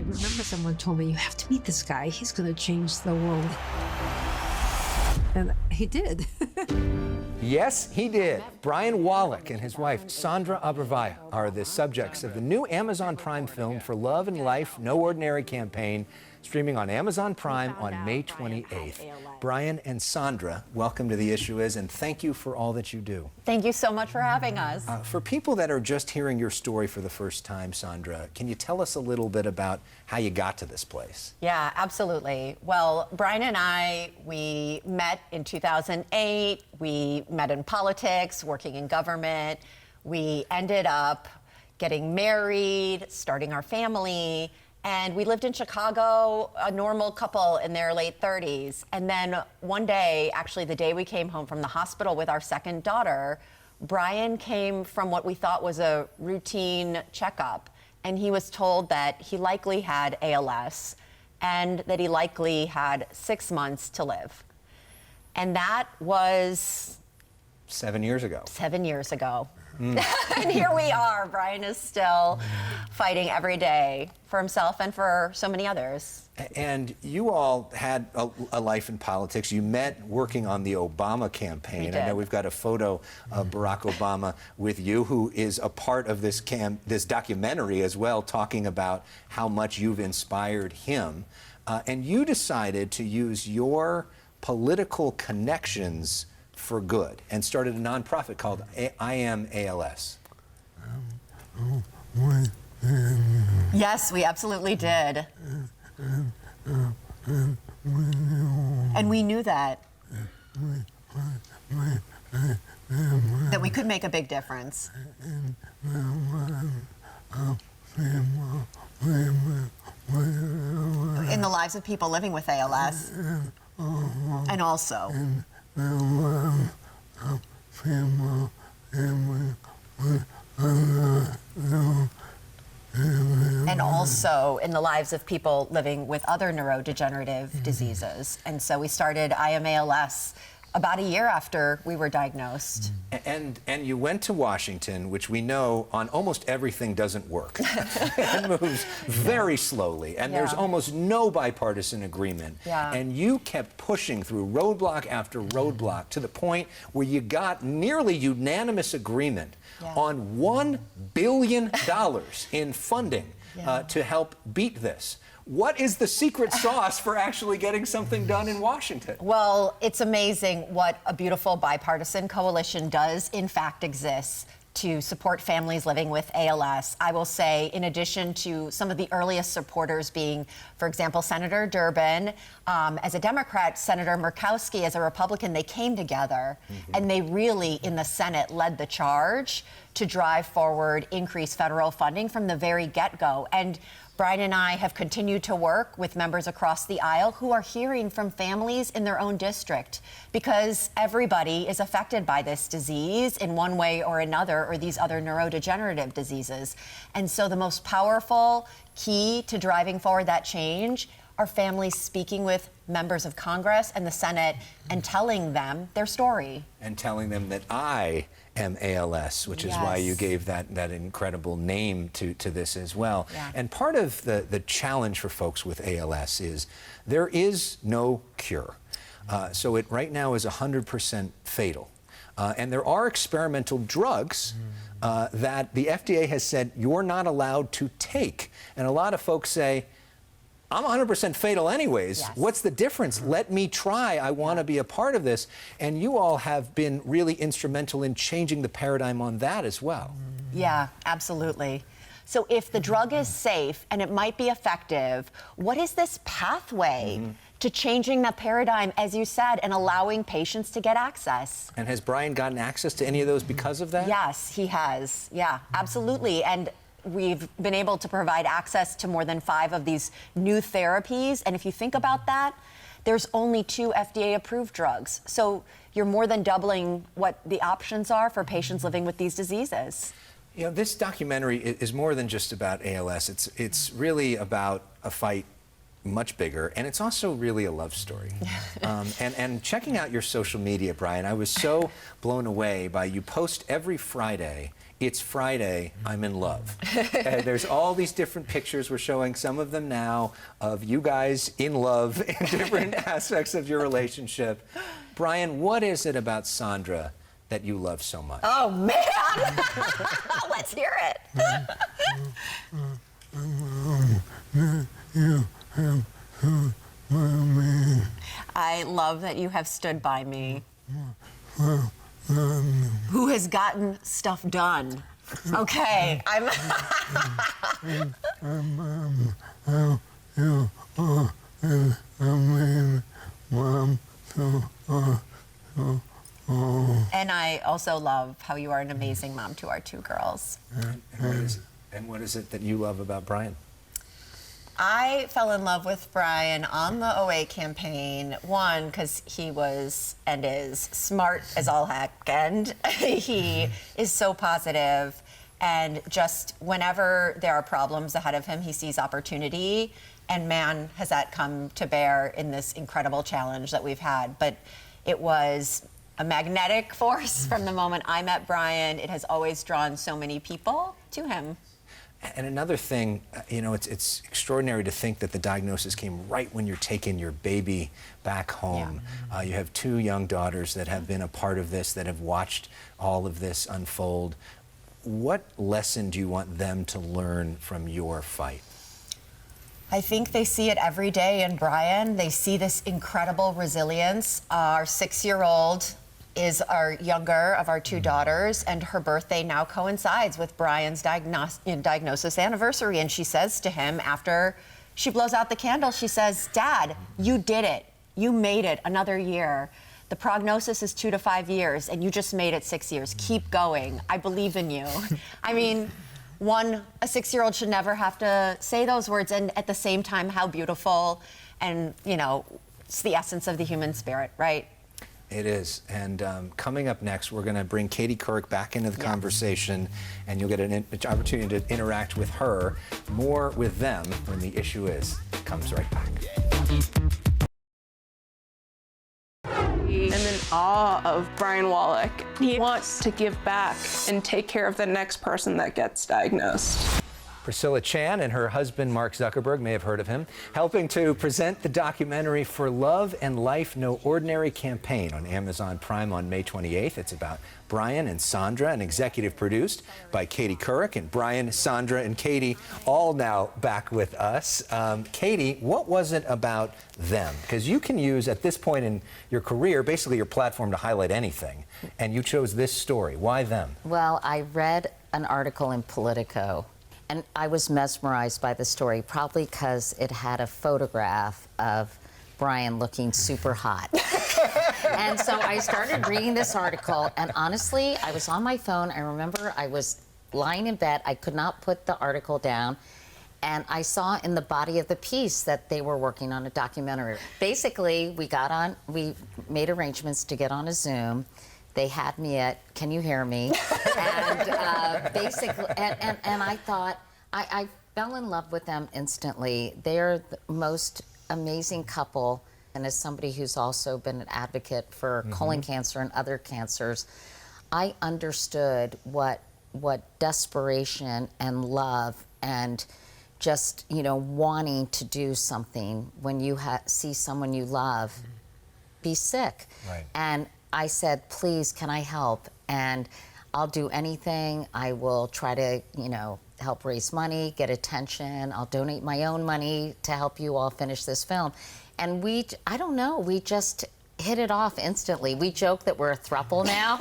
remember someone told me, you have to meet this guy. He's going to change the world. And he did. Yes, he did. Brian Wallach and his wife, Sandra are the subjects of the new Amazon Prime film For Love and Life, No Ordinary campaign, streaming on Amazon Prime on May 28th. Brian and Sandra, welcome to The Issue Is, and thank you for all that you do. Thank you so much for having us. For people that are just hearing your story for the first time, Sandra, can you tell us a little bit about how you got to this place? Yeah, absolutely. Well, Brian and I, we met in 2008. We met in politics, working in government. We ended up getting married, starting our family, and we lived in Chicago, a normal couple in their late 30s. And then one day, actually the day we came home from the hospital with our second daughter, Brian came from what we thought was a routine checkup. And he was told that he likely had ALS and that he likely had 6 months to live. And that was 7 years ago. 7 years ago. And here we are. Brian is still fighting every day for himself and for so many others. And you all had a life in politics. You met working on the Obama campaign. We did. I know we've got a photo of Barack Obama with you, who is a part of this documentary as well, talking about how much you've inspired him. And you decided to use your political connections for good and started a nonprofit called I Am ALS. Yes, we absolutely did. And we knew that we could make a big difference. In the lives of people living with ALS. And also in the lives of people living with other neurodegenerative diseases. And so we started I Am ALS about a year after we were diagnosed. And you went to Washington, which we know on almost everything doesn't work. It moves very slowly, and there's almost no bipartisan agreement. And you kept pushing through roadblock after roadblock to the point where you got nearly unanimous agreement on $1 billion in funding to help beat this. What is the secret sauce for actually getting something done in Washington? Well, it's amazing what a beautiful bipartisan coalition does in fact exist to support families living with ALS. I will say, in addition to some of the earliest supporters being, for example, Senator Durbin, as a Democrat, Senator Murkowski as a Republican, they came together and they really, in the Senate, led the charge to drive forward increased federal funding from the very get-go. And Brian and I have continued to work with members across the aisle who are hearing from families in their own district, because everybody is affected by this disease in one way or another, or these other neurodegenerative diseases. And so the most powerful key to driving forward that change are families speaking with members of Congress and the Senate and telling them their story. And telling them that I am ALS, which is why you gave that incredible name to this as well. And part of the challenge for folks with ALS is there is no cure. So it right now is 100% fatal. And there are experimental drugs that the FDA has said you're not allowed to take. And a lot of folks say, I'm 100% fatal anyways. What's the difference? Let me try. I want to be a part of this. And you all have been really instrumental in changing the paradigm on that as well. Yeah, absolutely. So if the drug is safe and it might be effective, what is this pathway to changing the paradigm, as you said, and allowing patients to get access? And has Brian gotten access to any of those because of that? Yes, he has. Yeah, absolutely. And we've been able to provide access to more than 5 of these new therapies. And if you think about that, there's only 2 FDA-approved drugs. So you're more than doubling what the options are for patients living with these diseases. You know, this documentary is more than just about ALS. It's really about a fight much bigger, and it's also really a love story. And checking out your social media, Brian, I was so blown away by you post every Friday it's Friday, I'm in love. And there's all these different pictures, we're showing some of them now, of you guys in love in different aspects of your relationship. Brian, what is it about Sandra that you love so much? Oh, man! Let's hear it. I love that you have stood by me. Who has gotten stuff done? Okay, I'm. And I also love how you are an amazing mom to our two girls. And what is it that you love about Brian? I fell in love with Brian on the OA campaign, one, because he was and is smart as all heck, and he is so positive, and just whenever there are problems ahead of him, he sees opportunity, and man, has that come to bear in this incredible challenge that we've had. But it was a magnetic force from the moment I met Brian. It has always drawn so many people to him. And another thing, you know, it's extraordinary to think that the diagnosis came right when you're taking your baby back home. Yeah. You have two young daughters that have been a part of this, that have watched all of this unfold. What lesson do you want them to learn from your fight? I think they see it every day in Brian. They see this incredible resilience. Our 6-year-old is our younger of our two daughters, and her birthday now coincides with Brian's diagnosis anniversary. And she says to him, after she blows out the candle, she says, "Dad, you did it. You made it another year. The prognosis is 2 to 5 years, and you just made it 6 years. Keep going. I believe in you." I mean, a 6-year-old should never have to say those words, and at the same time, how beautiful, and, you know, it's the essence of the human spirit, right? It is. And coming up next, we're going to bring Katie Couric back into the conversation, and you'll get an opportunity to interact with her. More with them when The Issue Is comes right back. I'm in awe of Brian Wallach. He wants to give back and take care of the next person that gets diagnosed. Priscilla Chan and her husband, Mark Zuckerberg, may have heard of him, helping to present the documentary For Love and Life No Ordinary campaign on Amazon Prime on May 28th. It's about Brian and Sandra, and executive produced by Katie Couric. And Brian, Sandra, and Katie all now back with us. Katie, what was it about them? Because you can use, at this point in your career, basically your platform to highlight anything. And you chose this story. Why them? Well, I read an article in Politico, and I was mesmerized by the story, probably because it had a photograph of Brian looking super hot. And so I started reading this article, and honestly, I was on my phone. I remember I was lying in bed. I could not put the article down. And I saw in the body of the piece that they were working on a documentary. Basically, we made arrangements to get on a Zoom. They had me at, can you hear me? And basically, and I thought, I fell in love with them instantly. They're the most amazing couple. And as somebody who's also been an advocate for colon cancer and other cancers, I understood what desperation and love and just, you know, wanting to do something when you see someone you love be sick. Right. And I said, please, can I help? And I'll do anything. I will try to, you know, help raise money, get attention. I'll donate my own money to help you all finish this film. And I don't know, we just hit it off instantly. We joke that we're a throuple now,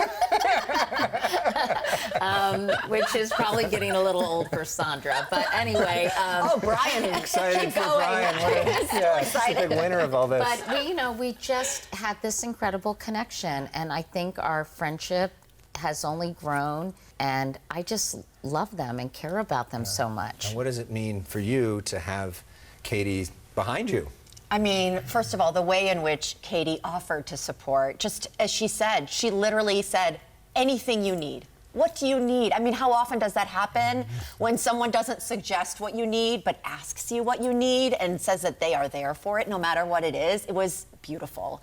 which is probably getting a little old for Sandra. But anyway. Oh, Brian. Excited for Brian. He's a big winner of all this. But we just had this incredible connection, and I think our friendship has only grown, and I just love them and care about them so much. And what does it mean for you to have Katie behind you? I mean, first of all, the way in which Katie offered to support, just as she said, she literally said, anything you need. What do you need? I mean, how often does that happen when someone doesn't suggest what you need, but asks you what you need and says that they are there for it no matter what it is? It was beautiful.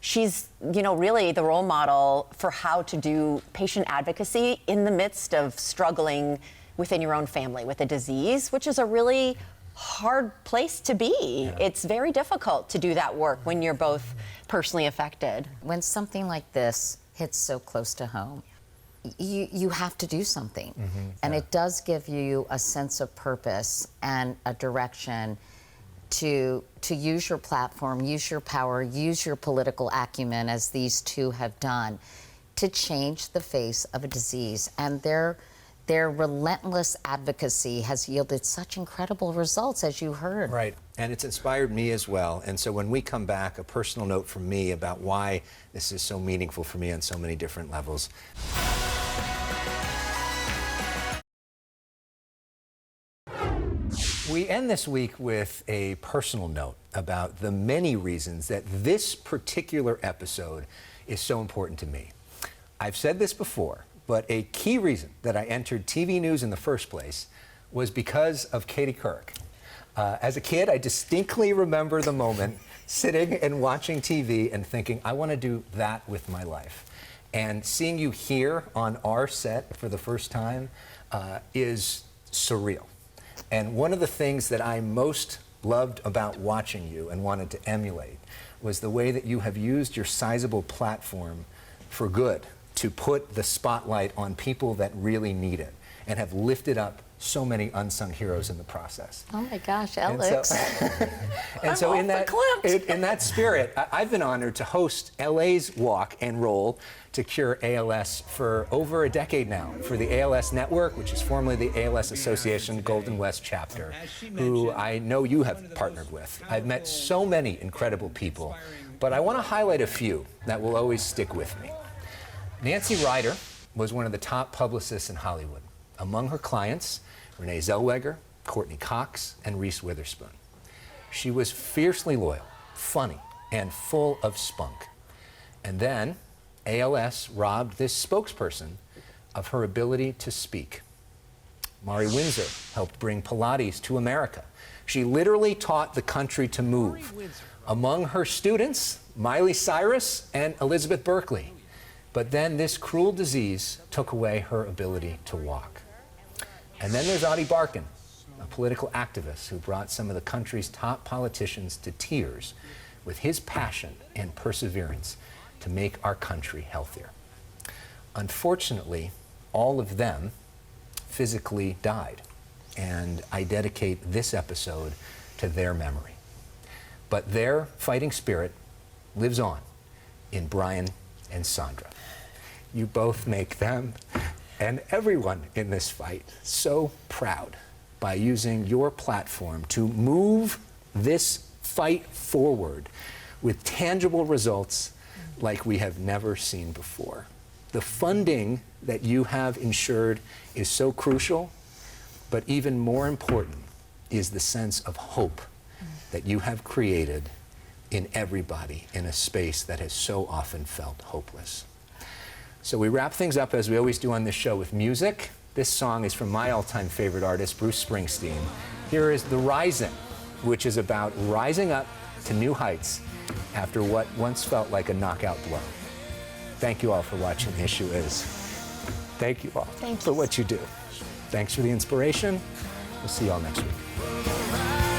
she's, really the role model for how to do patient advocacy in the midst of struggling within your own family with a disease, which is a really hard place to be. Yeah. It's very difficult to do that work when you're both personally affected. When something like this hits so close to home, you have to do something. And it does give you a sense of purpose and a direction to use your platform, use your power, use your political acumen, as these two have done, to change the face of a disease. And their relentless advocacy has yielded such incredible results, as you heard. Right, and it's inspired me as well. And so when we come back, a personal note from me about why this is so meaningful for me on so many different levels. We end this week with a personal note about the many reasons that this particular episode is so important to me. I've said this before, but a key reason that I entered TV news in the first place was because of Katie Couric. As a kid, I distinctly remember the moment sitting and watching TV and thinking, I want to do that with my life. And seeing you here on our set for the first time is surreal. And one of the things that I most loved about watching you and wanted to emulate was the way that you have used your sizable platform for good to put the spotlight on people that really need it and have lifted up so many unsung heroes in the process. Oh my gosh, Elex. And so in that spirit, I've been honored to host LA's Walk and Roll to Cure ALS for over a decade now for the ALS Network, which is formerly the ALS Association Golden West chapter, who I know you have partnered with. I've met so many incredible people, but I want to highlight a few that will always stick with me. Nancy Ryder was one of the top publicists in Hollywood. Among her clients, Renee Zellweger, Courtney Cox, and Reese Witherspoon. She was fiercely loyal, funny, and full of spunk. And then ALS robbed this spokesperson of her ability to speak. Mari Windsor helped bring Pilates to America. She literally taught the country to move. Among her students, Miley Cyrus and Elizabeth Berkley. But then this cruel disease took away her ability to walk. And then there's Adi Barkan, a political activist who brought some of the country's top politicians to tears with his passion and perseverance to make our country healthier. Unfortunately, all of them physically died, and I dedicate this episode to their memory. But their fighting spirit lives on in Brian and Sandra. You both make them and everyone in this fight so proud by using your platform to move this fight forward with tangible results like we have never seen before. The funding that you have ensured is so crucial, but even more important is the sense of hope that you have created in everybody in a space that has so often felt hopeless. So we wrap things up as we always do on this show with music. This song is from my all-time favorite artist, Bruce Springsteen. Here is The Rising, which is about rising up to new heights after what once felt like a knockout blow. Thank you all for watching The Issue Is. Thank you all for what you do. Thanks for the inspiration. We'll see you all next week.